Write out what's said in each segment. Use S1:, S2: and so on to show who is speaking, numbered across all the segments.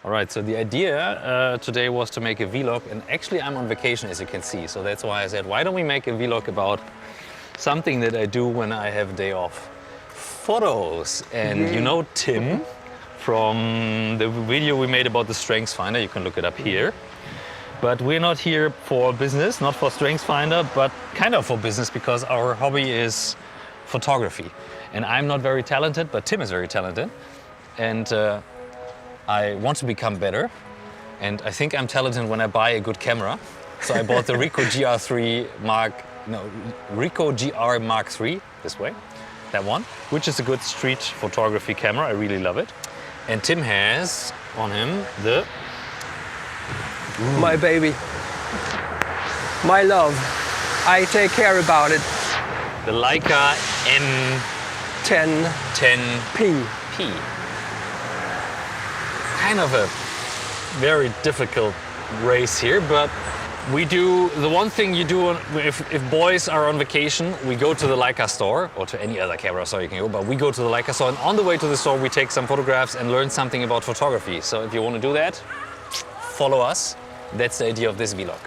S1: All right, so the idea today was to make a vlog, and actually I'm on vacation, as you can see. So that's why I said, why don't we make a vlog about something that I do when I have a day off? Photos. And you know Tim from the video we made about the strengths finder. You can look it up here. But we're not here for business, not for strengths finder, but kind of for business, because our hobby is photography. And I'm not very talented, but Tim is very talented. And I want to become better. And I think I'm talented when I buy a good camera. So I bought the Ricoh GR Mark III, this way, that one, which is a good street photography camera. I really love it. And Tim has on him the...
S2: My baby. My love. I take care about it.
S1: The Leica
S2: M10P.
S1: Kind of a very difficult race here, but we do the one thing you do if boys are on vacation. We go to the Leica Store, or to any other camera store you can go, but we go to the Leica Store, and on the way to the store we take some photographs and learn something about photography. So if you want to do that, follow us. That's the idea of this vlog.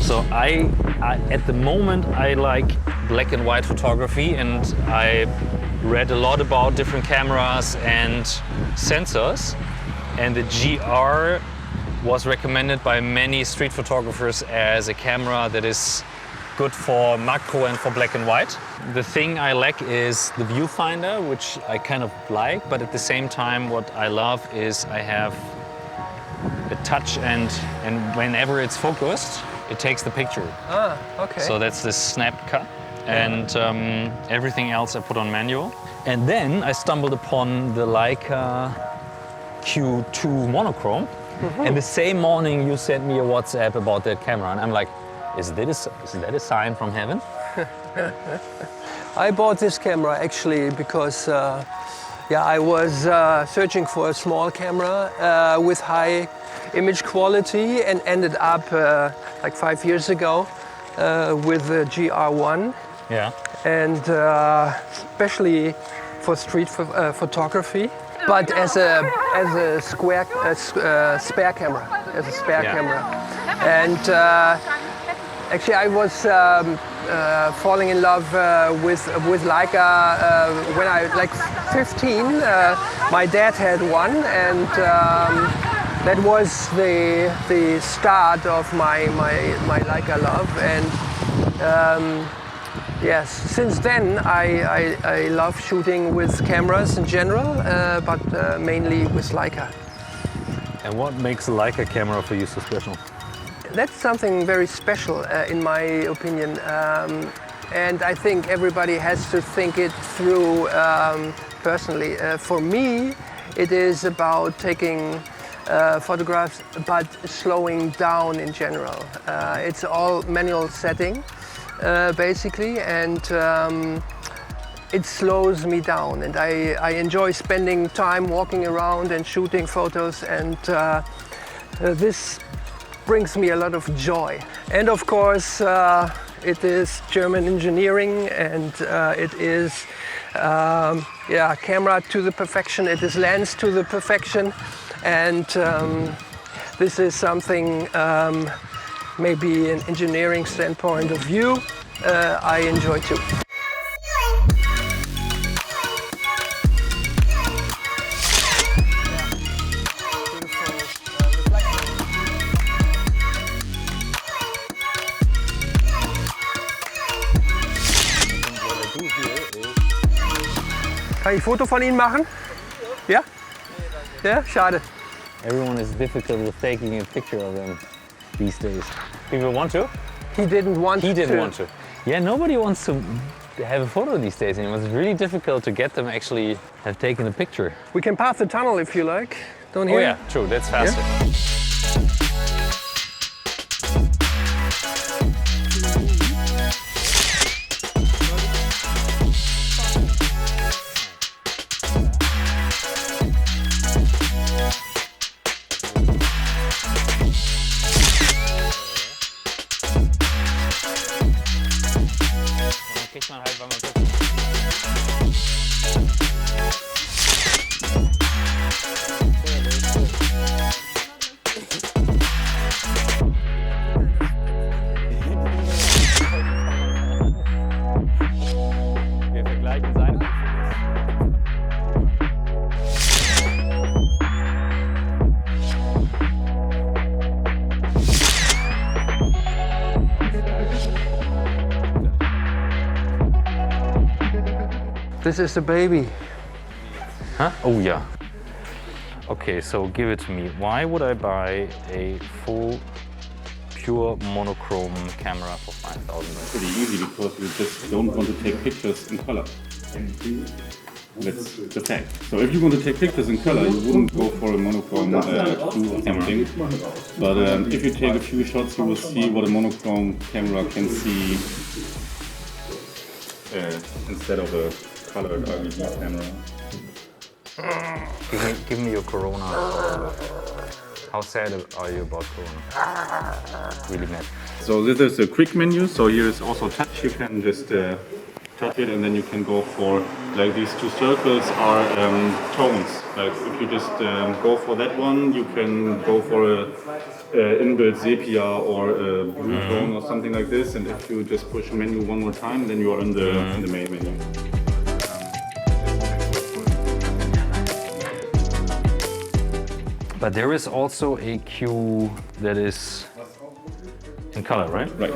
S1: So at the moment I like black and white photography, and I read a lot about different cameras and sensors, and the GR was recommended by many street photographers as a camera that is good for macro and for black and white. The thing I lack is the viewfinder, which I kind of like, but at the same time what I love is I have a touch, and whenever it's focused, it takes the picture.
S2: Ah, okay.
S1: So that's the snap cut, and everything else I put on manual. And then I stumbled upon the Leica Q2 monochrome, and the same morning you sent me a WhatsApp about that camera, and I'm like, is that a sign from heaven?
S2: I bought this camera actually because I was searching for a small camera with high image quality, and ended up like 5 years ago with the GR1.
S1: Yeah.
S2: And especially for street photography, but as a spare camera, camera. And actually, I was falling in love with Leica when I like 15. My dad had one, and that was the start of my Leica love. And yes, since then I love shooting with cameras in general, but mainly with Leica.
S1: And what makes a Leica camera for you so special?
S2: That's something very special in my opinion, and I think everybody has to think it through personally. For me, it is about taking photographs but slowing down in general. It's all manual setting. Basically, and it slows me down, and I enjoy spending time walking around and shooting photos, and this brings me a lot of joy. And of course it is German engineering, and it is camera to the perfection, it is lens to the perfection, and this is something maybe an engineering standpoint of view, I enjoy too. Kann ich ein Foto von Ihnen machen? Ja? Ja, schade.
S1: Everyone is difficult with taking a picture of them these days. People want to?
S2: He didn't want to.
S1: He didn't want to. Yeah, nobody wants to have a photo these days anymore. It's really difficult to get them actually have taken a picture.
S2: We can pass the tunnel if you like. Don't you?
S1: Oh yeah, true. That's faster. Yeah?
S2: This is the baby.
S1: Huh? Oh yeah. Okay, so give it to me. Why would I buy a full pure monochrome camera for 5,000?
S3: Pretty easy because you just don't want to take pictures in color. That's the fact. So if you want to take pictures in color, you wouldn't go for a monochrome Q or something. But if you take a few shots, you will see what a monochrome camera can see instead of a colored LED camera.
S1: Give me your Corona. How sad are you about Corona? Really mad.
S3: So this is a quick menu. So here is also touch. You can just touch it, and then you can go for, like, these two circles are tones. Like if you just go for that one, you can go for a inbuilt sepia or a blue tone or something like this. And if you just push menu one more time, then you are in the main menu.
S1: But there is also a Q that is in color, right?
S3: Right.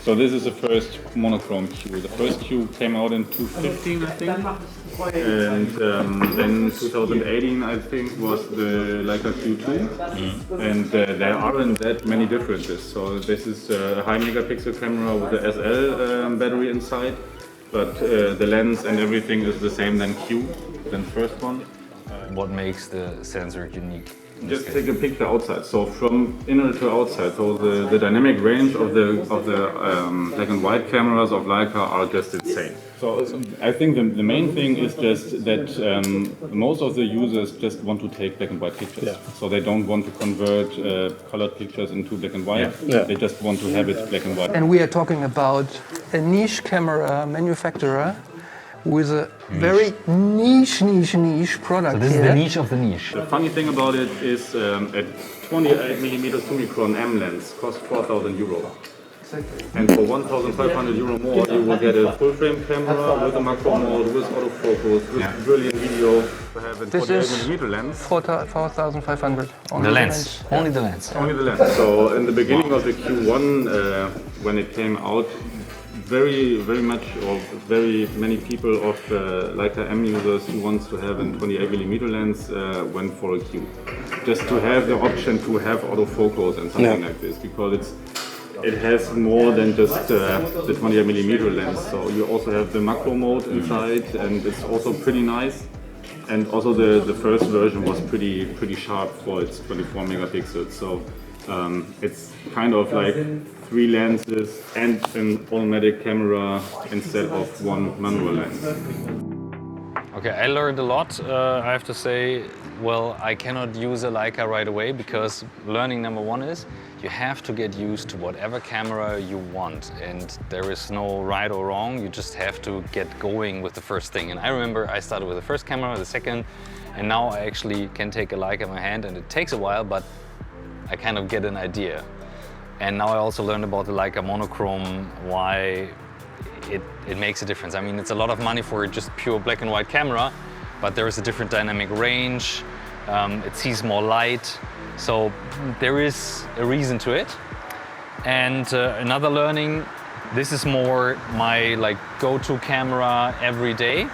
S3: So this is the first monochrome Q. The first Q came out in 2015, I think. And then 2018, I think, was the Leica Q2. And there aren't that many differences. So this is a high megapixel camera with the SL battery inside. But the lens and everything is the same than Q, than first one.
S1: What makes the sensor unique?
S3: Just take a picture outside, so from inner to outside. So the dynamic range of the black and white cameras of Leica are just insane. So I think the main thing is just that most of the users just want to take black and white pictures. Yeah. So they don't want to convert colored pictures into black and white. Yeah. They just want to have it black and white.
S2: And we are talking about a niche camera manufacturer with a very niche product.
S1: So this is the niche of the niche.
S3: The funny thing about it is a 28mm 2-micron M lens costs 4,000 euro. Exactly. And for 1,500 euro more, you will get a full-frame camera with a macro mode, with autofocus, with brilliant video. To have a 28mm lens.
S2: 4,500.
S1: The lens. Only the lens.
S3: Only the lens. So in the beginning of the Q1, when it came out, very many people of Leica M users who wants to have a 28mm lens went for a Q, just to have the option to have autofocus and something like this, because it has more than just the 28mm lens. So you also have the macro mode inside, and it's also pretty nice. And also the first version was pretty sharp for its 24 megapixels. So it's kind of like 3 lenses and an automatic camera instead of one manual lens.
S1: Okay, I learned a lot, I have to say. Well, I cannot use a Leica right away, because learning number one is you have to get used to whatever camera you want, and there is no right or wrong. You just have to get going with the first thing. And I remember I started with the first camera, the second, and now I actually can take a Leica in my hand, and it takes a while, but I kind of get an idea. And now I also learned about the Leica monochrome, why it makes a difference. I mean, it's a lot of money for just pure black and white camera, but there is a different dynamic range. It sees more light, so there is a reason to it. And another learning, this is more my go-to camera every day.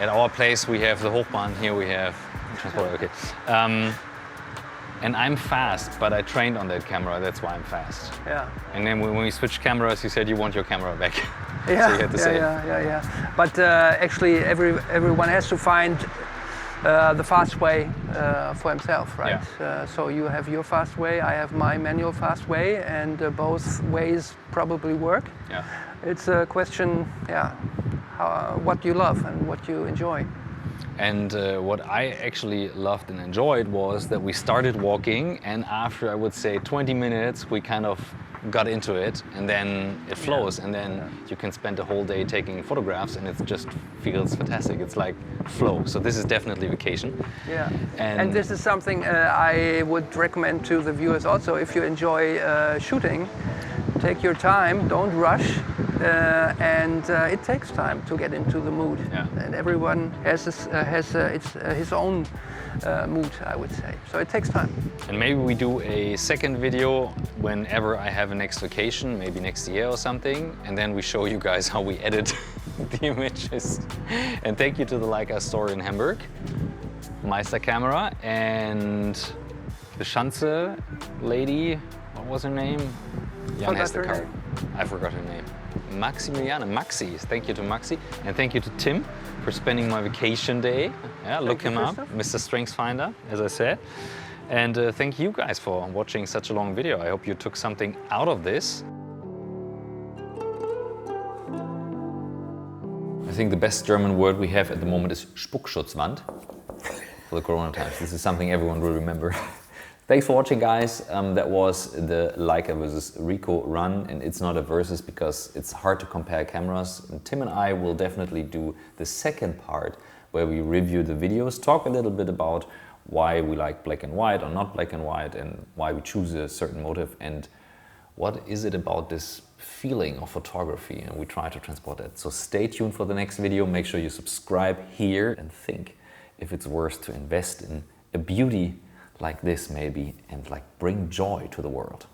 S1: At our place we have the Hochbahn, here we have transport. Okay. And I'm fast, but I trained on that camera, that's why I'm fast. Yeah. And then when we switched cameras, you said you want your camera back.
S2: Yeah,
S1: so you had to say
S2: yeah. But actually, everyone has to find the fast way for himself, right? Yeah. So you have your fast way, I have my manual fast way, and both ways probably work. Yeah. It's a question, what you love and what you enjoy.
S1: And what I actually loved and enjoyed was that we started walking, and after, I would say, 20 minutes, we kind of got into it, and then it flows, and then you can spend the whole day taking photographs, and it just feels fantastic. It's like flow. So this is definitely vacation. Yeah.
S2: And this is something I would recommend to the viewers also. If you enjoy shooting, take your time, don't rush. And it takes time to get into the mood, and everyone has his own mood, I would say. So it takes time.
S1: And maybe we do a second video whenever I have a next vacation, maybe next year or something, and then we show you guys how we edit the images. And thank you to the Leica Store in Hamburg, Meister Camera, and the Schanze lady, what was her name? Jan has the card. I forgot her name. Maximiliana, Maxi. Thank you to Maxi. And thank you to Tim for spending my vacation day. Yeah, look him up, Mr. StrengthsFinder, as I said. And thank you guys for watching such a long video. I hope you took something out of this. I think the best German word we have at the moment is Spuckschutzwand for the Corona times. This is something everyone will remember. Thanks for watching, guys. That was the Leica versus Ricoh run, and it's not a versus because it's hard to compare cameras. And Tim and I will definitely do the second part where we review the videos, talk a little bit about why we like black and white or not black and white, and why we choose a certain motive, and what is it about this feeling of photography, and we try to transport that. So stay tuned for the next video. Make sure you subscribe here and think if it's worth to invest in a beauty like this maybe, and like bring joy to the world.